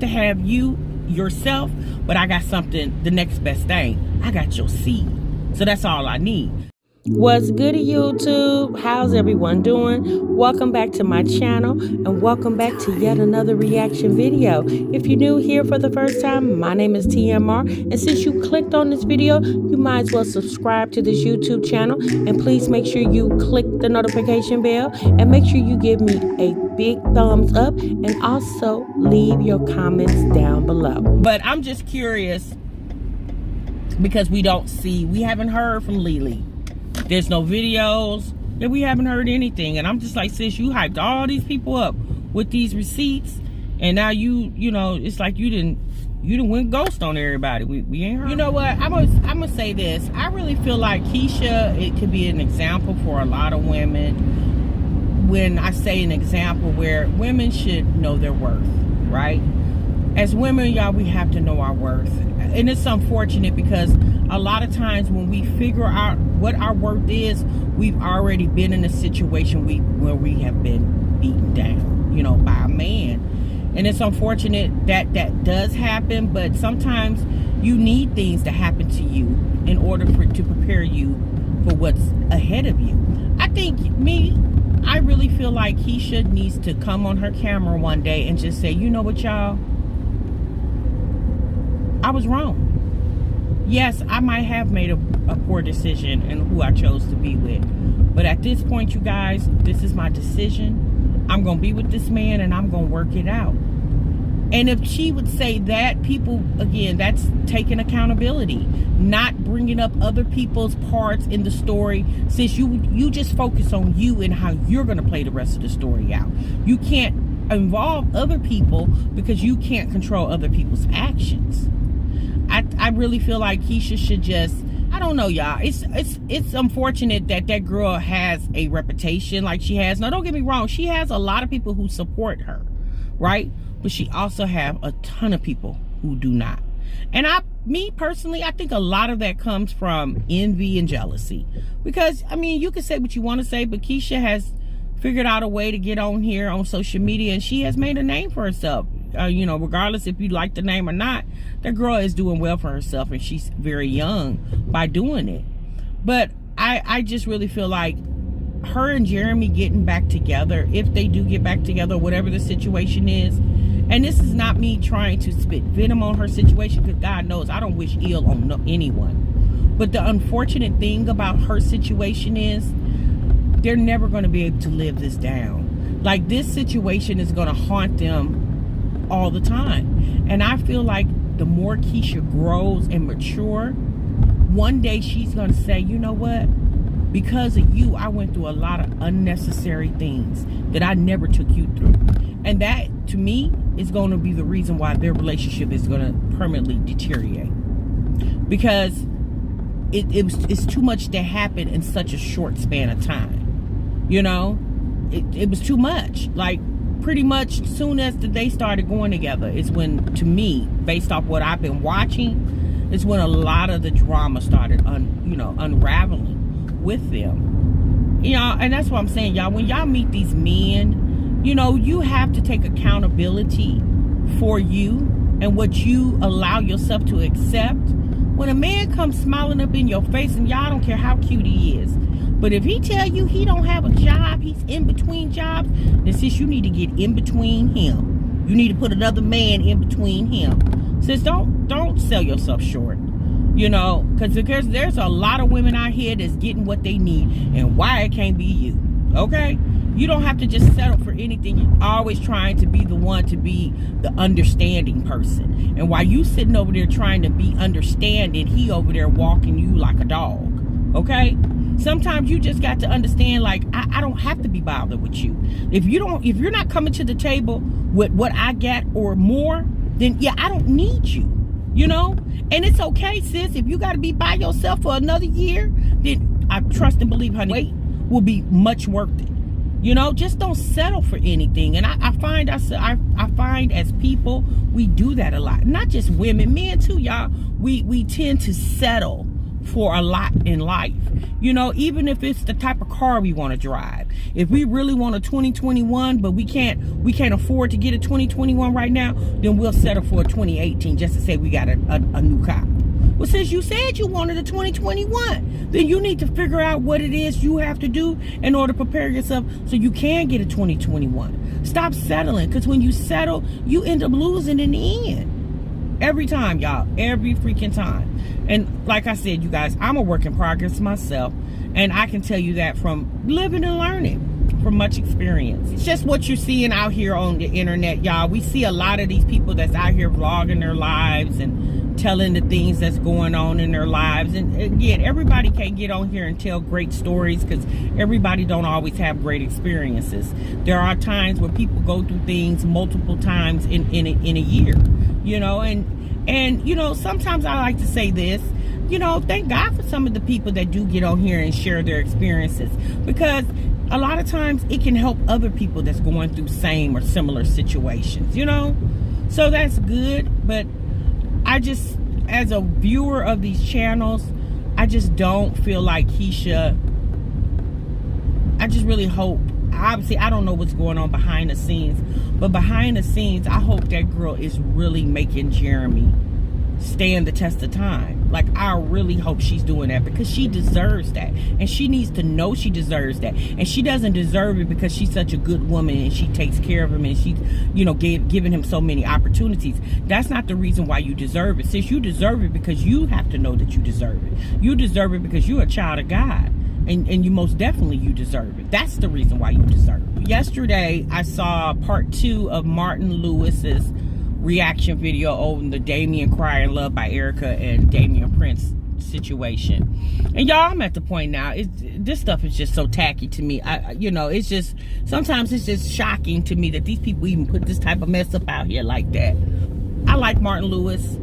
to have you yourself, but I got something, the next best thing. I got your seed. So that's all I need. What's good, YouTube? How's everyone doing? Welcome back to my channel and welcome back to yet another reaction video. If you're new here for the first time, my name is TMR, and since you clicked on this video, you might as well subscribe to this YouTube channel, and please make sure you click the notification bell and make sure you give me a big thumbs up and also leave your comments down below. But I'm just curious because we haven't heard from Lily. There's no videos, and we haven't heard anything. And I'm just like, sis, you hyped all these people up with these receipts, and now you know, it's like you didn't went ghost on everybody. We ain't heard. You know what? I'm gonna say this. I really feel like Keisha, it could be an example for a lot of women. When I say an example, where women should know their worth, right? As women, y'all, we have to know our worth. And it's unfortunate because a lot of times when we figure out what our worth is, we've already been in a situation where we have been beaten down, you know, by a man. And it's unfortunate that that does happen, but sometimes you need things to happen to you in order to prepare you for what's ahead of you. I really feel like Keisha needs to come on her camera one day and just say, you know what, y'all? I was wrong. Yes, I might have made a poor decision in who I chose to be with. But at this point, you guys, this is my decision. I'm going to be with this man and I'm going to work it out. And if she would say that, people, again, that's taking accountability. Not bringing up other people's parts in the story. Since you just focus on you and how you're going to play the rest of the story out. You can't involve other people because you can't control other people's actions. I really feel like Keisha should just, I don't know, y'all. It's unfortunate that that girl has a reputation like she has. Now, don't get me wrong. She has a lot of people who support her, right? But she also have a ton of people who do not. And me personally, I think a lot of that comes from envy and jealousy. Because, I mean, you can say what you want to say, but Keisha has figured out a way to get on here on social media, and she has made a name for herself. You know, regardless if you like the name or not, that girl is doing well for herself, and she's very young by doing it. But I just really feel like her and Jeremy getting back together, if they do get back together, whatever the situation is, and this is not me trying to spit venom on her situation, because God knows I don't wish ill on anyone. But the unfortunate thing about her situation is they're never going to be able to live this down. Like, this situation is going to haunt them all the time. And I feel like the more Keisha grows and mature, one day she's going to say, you know what? Because of you, I went through a lot of unnecessary things that I never took you through. And that, to me, is going to be the reason why their relationship is going to permanently deteriorate. Because it's too much that happened in such a short span of time. You know, it was too much. Like, pretty much as soon as they started going together is when, to me, based off what I've been watching, is when a lot of the drama started unraveling with them. You know, and that's what I'm saying, y'all. When y'all meet these men, you know, you have to take accountability for you and what you allow yourself to accept. When a man comes smiling up in your face, and y'all don't care how cute he is, but if he tell you he don't have a job, he's in between jobs, then sis, you need to get in between him. You need to put another man in between him. Sis, don't sell yourself short. You know, because there's a lot of women out here that's getting what they need, and why it can't be you. Okay? You don't have to just settle for anything. You're always trying to be the one to be the understanding person. And while you sitting over there trying to be understanding, he over there walking you like a dog. Okay? Sometimes you just got to understand, like, I don't have to be bothered with you. If you're not coming to the table with what I got or more, then yeah, I don't need you. You know? And it's okay, sis. If you got to be by yourself for another year, then I trust and believe, honey, wait will be much worth it. You know, just don't settle for anything. And I find as people, we do that a lot. Not just women, men too, y'all. We tend to settle for a lot in life. You know, even if it's the type of car we want to drive. If we really want a 2021, but we can't afford to get a 2021 right now, then we'll settle for a 2018 just to say we got a new car. Well, since you said you wanted a 2021, then you need to figure out what it is you have to do in order to prepare yourself so you can get a 2021. Stop settling, because when you settle, you end up losing in the end. Every time, y'all. Every freaking time. And like I said, you guys, I'm a work in progress myself. And I can tell you that from living and learning, from much experience. It's just what you're seeing out here on the internet, y'all. We see a lot of these people that's out here vlogging their lives and telling the things that's going on in their lives. And again, everybody can't get on here and tell great stories because everybody don't always have great experiences. There are times where people go through things multiple times in a year, you know, and you know, sometimes I like to say this, you know, thank God for some of the people that do get on here and share their experiences, because a lot of times it can help other people that's going through same or similar situations, you know. So that's good. But I just, as a viewer of these channels, I just don't feel like he should. I just really hope, obviously I don't know what's going on behind the scenes, but behind the scenes I hope that girl is really making Jeremy stand the test of time. Like, I really hope she's doing that, because she deserves that, and she needs to know she deserves that. And she doesn't deserve it because she's such a good woman and she takes care of him and she's, you know, giving him so many opportunities. That's not the reason why you deserve it. Sis, you deserve it because you have to know that you deserve it. You deserve it because you're a child of God, and you most definitely, you deserve it. That's the reason why you deserve it. Yesterday I saw part 2 of Martin Lewis's reaction video on the Damien Crying Love by Erica and Damien Prince situation. And y'all, I'm at the point now, this stuff is just so tacky to me. You know, it's just, sometimes it's just shocking to me that these people even put this type of mess up out here like that. I like Martin Lewis.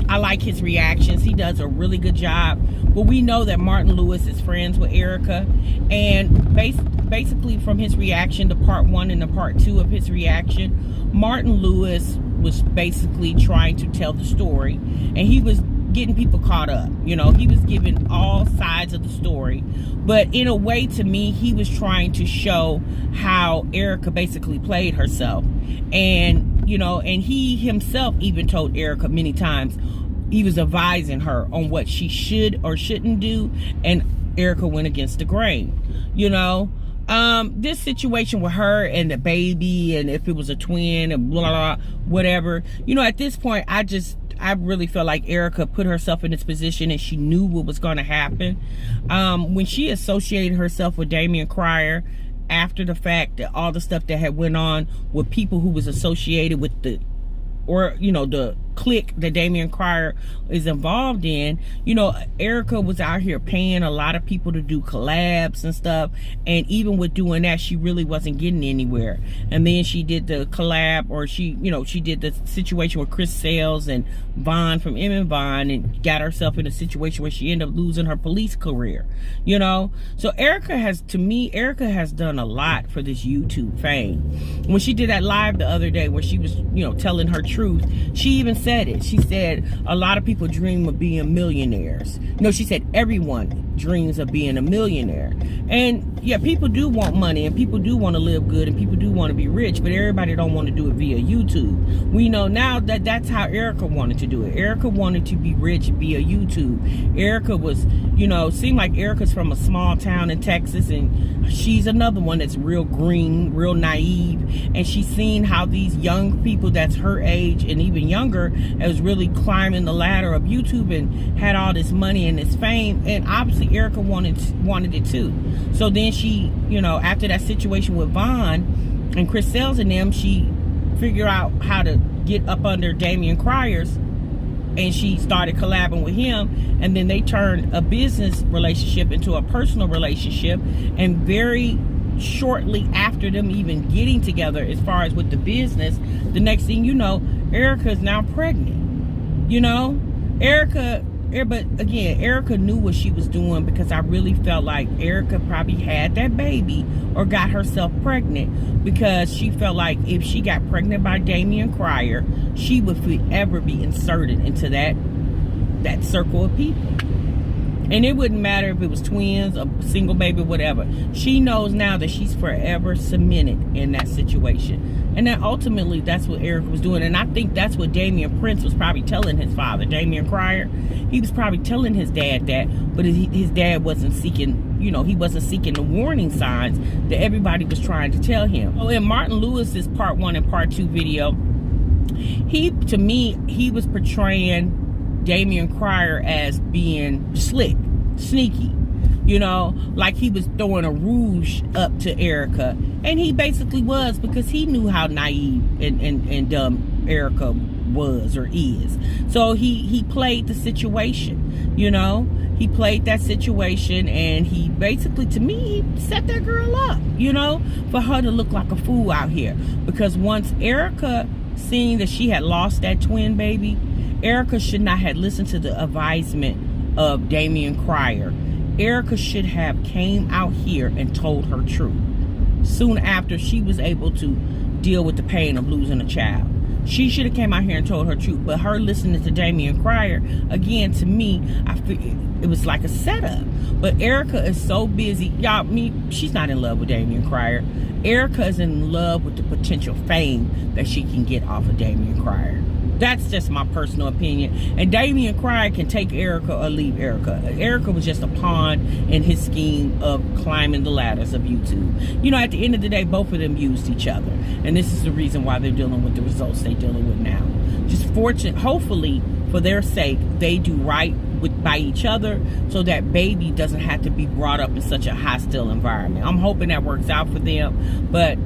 I like his reactions. He does a really good job. But we know that Martin Lewis is friends with Erica, and basically from his reaction to part 1 and the part 2 of his reaction, Martin Lewis was basically trying to tell the story, and he was getting people caught up. You know, he was giving all sides of the story, but in a way, to me, he was trying to show how Erica basically played herself. And, you know, and he himself even told Erica many times, he was advising her on what she should or shouldn't do, and Erica went against the grain, you know. This situation with her and the baby, and if it was a twin and blah, blah, blah, whatever, you know, at this point, I really feel like Erica put herself in this position and she knew what was going to happen. When she associated herself with Damien Cryer after the fact, that all the stuff that had went on with people who was associated with the, or, you know, the clique that Damien Cryer is involved in, you know, Erica was out here paying a lot of people to do collabs and stuff, and even with doing that, she really wasn't getting anywhere. And then she did the collab, or she, you know, she did the situation with Chris Sales and Vaughn from M and Vaughn, and got herself in a situation where she ended up losing her police career, you know. So Erica has, to me, Erica has done a lot for this YouTube fame. When she did that live the other day where she was, you know, telling her truth, she even said it. She said a lot of people dream of being millionaires. No, she said everyone dreams of being a millionaire. And yeah, people do want money, and people do want to live good, and people do want to be rich, but everybody don't want to do it via YouTube. We know now that that's how Erica wanted to do it. Erica wanted to be rich via YouTube. Erica was, you know, seemed like Erica's from a small town in Texas, and she's another one that's real green, real naive, and she's seen how these young people that's her age and even younger is really climbing the ladder of YouTube and had all this money and this fame, and obviously Erica wanted it too. So then she, you know, after that situation with Vaughn and Chris Sales and them, she figured out how to get up under Damien Cryer's, and she started collabing with him, and then they turned a business relationship into a personal relationship. And very shortly after them even getting together, as far as with the business, the next thing you know, Erica is now pregnant. You know, but again, Erica knew what she was doing, because I really felt like Erica probably had that baby or got herself pregnant because she felt like if she got pregnant by Damien Cryer, she would forever be inserted into that circle of people. And it wouldn't matter if it was twins, a single baby, whatever. She knows now that she's forever cemented in that situation. And that ultimately, that's what Erica was doing. And I think that's what Damien Prince was probably telling his father, Damien Cryer. He was probably telling his dad that, but his dad wasn't seeking, you know, he wasn't seeking the warning signs that everybody was trying to tell him. Oh, in Martin Lewis's Part 1 and Part 2 video, to me, he was portraying Damien Cryer as being slick, sneaky, you know, like he was throwing a rouge up to Erica. And he basically was, because he knew how naive and dumb Erica was or is. So he played the situation, you know. He played that situation, and he basically, to me, he set that girl up, you know, for her to look like a fool out here. Because once Erica seen that she had lost that twin baby, Erica should not have listened to the advisement of Damien Cryer. Erica should have came out here and told her truth soon after she was able to deal with the pain of losing a child. She should have came out here and told her truth. But her listening to Damien Cryer, again, to me, I feel it was like a setup. But Erica is so busy. Y'all, she's not in love with Damien Cryer. Erica is in love with the potential fame that she can get off of Damien Cryer. That's just my personal opinion. And Damien Cryer can take Erica or leave Erica. Erica was just a pawn in his scheme of climbing the ladders of YouTube. You know, at the end of the day, both of them used each other. And this is the reason why they're dealing with the results they're dealing with now. Just hopefully, for their sake, they do right by each other, so that baby doesn't have to be brought up in such a hostile environment. I'm hoping that works out for them. But,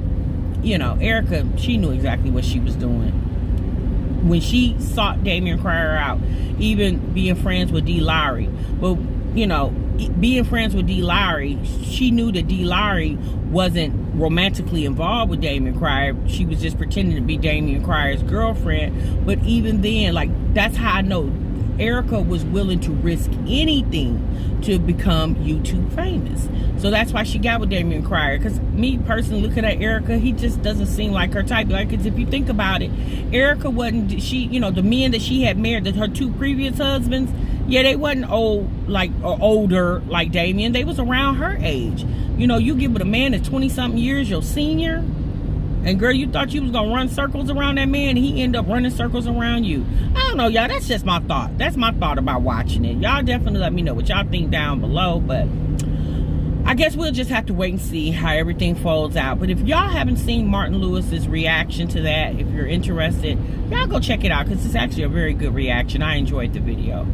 you know, Erica, she knew exactly what she was doing. When she sought Damien Cryer out, even being friends with D. Lowry. Well, you know, being friends with D. Lowry, she knew that D. Lowry wasn't romantically involved with Damien Cryer. She was just pretending to be Damien Cryer's girlfriend. But even then, like, that's how I know Erica was willing to risk anything to become YouTube famous. So that's why she got with Damien Cryer. Because me personally, looking at Erica, he just doesn't seem like her type. Like, because if you think about it, Erica wasn't, you know, the men that she had married, her two previous husbands, yeah, they wasn't old, like, or older like Damien. They was around her age. You know, you get with a man that's 20-something years your senior, and girl, you thought you was gonna run circles around that man, and he ended up running circles around you. I don't know, y'all. That's just my thought. That's my thought about watching it. Y'all definitely let me know what y'all think down below. But I guess we'll just have to wait and see how everything folds out. But if y'all haven't seen Martin Lewis's reaction to that, if you're interested, y'all go check it out, because it's actually a very good reaction. I enjoyed the video.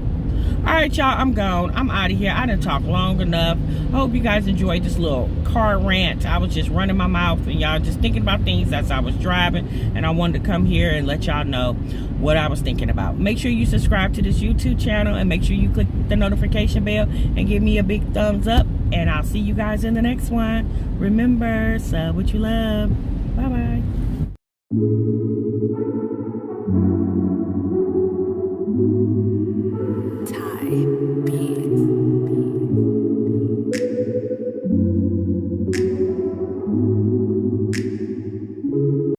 All right, y'all, I'm gone. I'm out of here. I done talked long enough. I hope you guys enjoyed this little car rant. I was just running my mouth and y'all just thinking about things as I was driving, and I wanted to come here and let y'all know what I was thinking about. Make sure you subscribe to this YouTube channel, and make sure you click the notification bell and give me a big thumbs up, and I'll see you guys in the next one. Remember, sub what you love. Bye-bye.